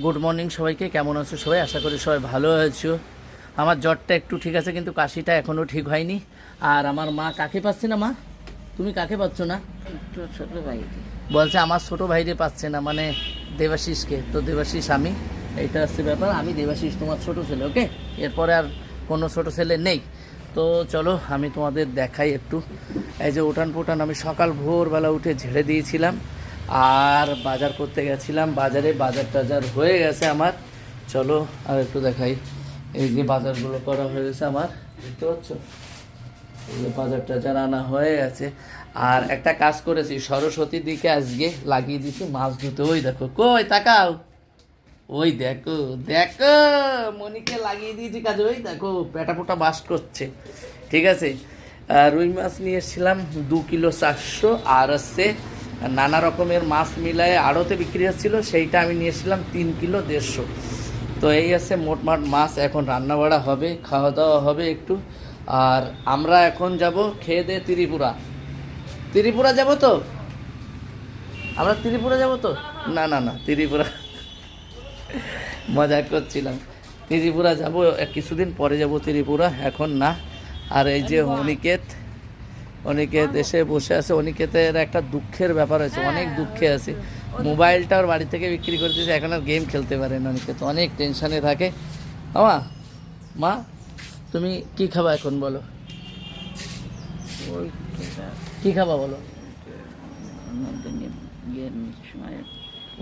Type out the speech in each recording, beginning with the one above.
Good morning সবাইকে। কেমন আছো সবাই? আশা করি সবাই ভালো আছো। আমার জ্বরটা একটু ঠিক আছে, কিন্তু কাশিটা এখনও ঠিক হয়নি। আর আমার মা কাকে পাচ্ছে না? মা তুমি কাকে পাচ্ছ না? ছোট ভাই বলছে আমার ছোটো ভাইরে পাচ্ছে না, মানে দেবাশিসকে। তো দেবাশিস আমি, এইটা হচ্ছে ব্যাপার। আমি দেবাশিস তোমার ছোটো ছেলে, ওকে? এরপরে আর কোনো ছোটো ছেলে নেই। তো চলো আমি তোমাদের দেখাই একটু। এই যে উঠান পুটান আমি সকাল ভোরবেলা উঠে ঝেড়ে দিয়েছিলাম, আর বাজার করতে গেছিলাম। বাজার টাজার হয়ে গেছে আমার। চলো আর একটু দেখাই। এই যে বাজারগুলো করা হয়ে গেছে আমার, দেখতে পাচ্ছ? এই যে বাজার টাজার আনা হয়ে গেছে। আর একটা কাজ করেছি, সরস্বতীর দিকে আজকে লাগিয়ে দিছি মাছ ধুতে। ওই দেখো, কই তাকাও, ওই দেখো দেখো, মনিকে লাগিয়ে দিয়েছি কাজে। ওই দেখো পেটা পোটা বাস্ট করছে, ঠিক আছে। রুই মাছ নিয়ে এসেছিলাম 2 কিলো 400, আর হচ্ছে নানা রকমের মাছ মিলায় আড়তে বিক্রি হচ্ছিল, সেইটা আমি নিয়ে এসেছিলাম 3 কিলো 150। তো এই আছে মোটমাট মাছ। এখন রান্না বাড়া হবে, খাওয়া দাওয়া হবে একটু। আর আমরা এখন যাব খেয়ে দিয়ে ত্রিপুরা যাব। তো আমরা ত্রিপুরা যাব তো? না না না, ত্রিপুরা মজা করছিলাম। ত্রিপুরা যাব কিছুদিন পরে, যাব ত্রিপুরা, এখন না। আর এই যে অনিকেত এসে বসে আছে। অনিকেতের একটা দুঃখের ব্যাপার হয়েছে, অনেক দুঃখে আছে। মোবাইলটা ওর বাড়ি থেকে বিক্রি করে দিয়েছে, এখন আর গেম খেলতে পারে না অনিকেত, অনেক টেনশানে থাকে। মা তুমি কি খাবা এখন বলো? কি খাবা বলো?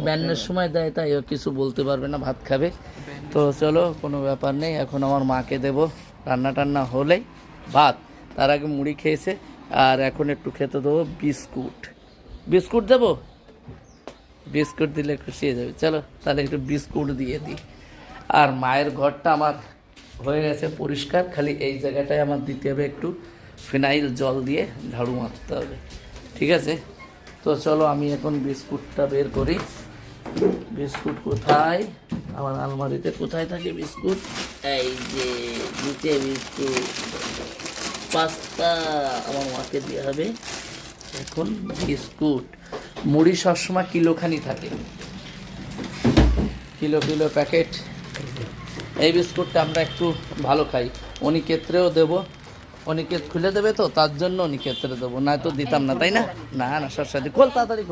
ব্যান্নের সময় দেয়, তাই ও কিছু বলতে পারবে না, ভাত খাবে। তো চলো কোনো ব্যাপার নেই। এখন আমার মাকে দেবো, রান্না টান্না হলেই ভাত। তার আগে মুড়ি খেয়েছে, আর এখন একটু খেতে দেবো বিস্কুট দেবো। বিস্কুট দিলে খুশি হয়ে যাবে। চলো তাহলে একটু বিস্কুট দিয়ে দিই। আর মায়ের ঘরটা আমার হয়ে গেছে পরিষ্কার, খালি এই জায়গাটায় আমার দিতে হবে একটু ফিনাইল জল দিয়ে ঝাড়ু মারতে হবে, ঠিক আছে। তো চলো আমি এখন বিস্কুটটা বের করি। বিস্কুট কোথায়? আমার আলমারিতে কোথায় থাকে বিস্কুট? এই যে নিচে বিস্কুট। পাস্তা আমার মাকে দেওয়া হবে এখন। বিস্কুট মুড়ি সবসময় কিলোখানি থাকে, কিলো প্যাকেট। এই বিস্কুটটা আমরা একটু ভালো খাই। অনিকেত্রেও দেবো, অনিকেত খুলে দেবে, তো তার জন্য অনিকেত্রে দেবো, না তো দিতাম না, তাই না? না না, সরস্বতী খোল, তাড়াতাড়ি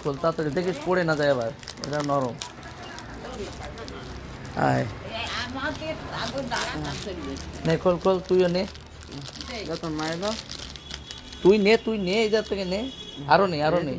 খোল, তাড়াতাড়ি দেখিস পড়ে না যায় আবার, এটা নরম। আয় নে, খোল, তুইও নে, তুই নে এই জার থেকে নে, আরো নে।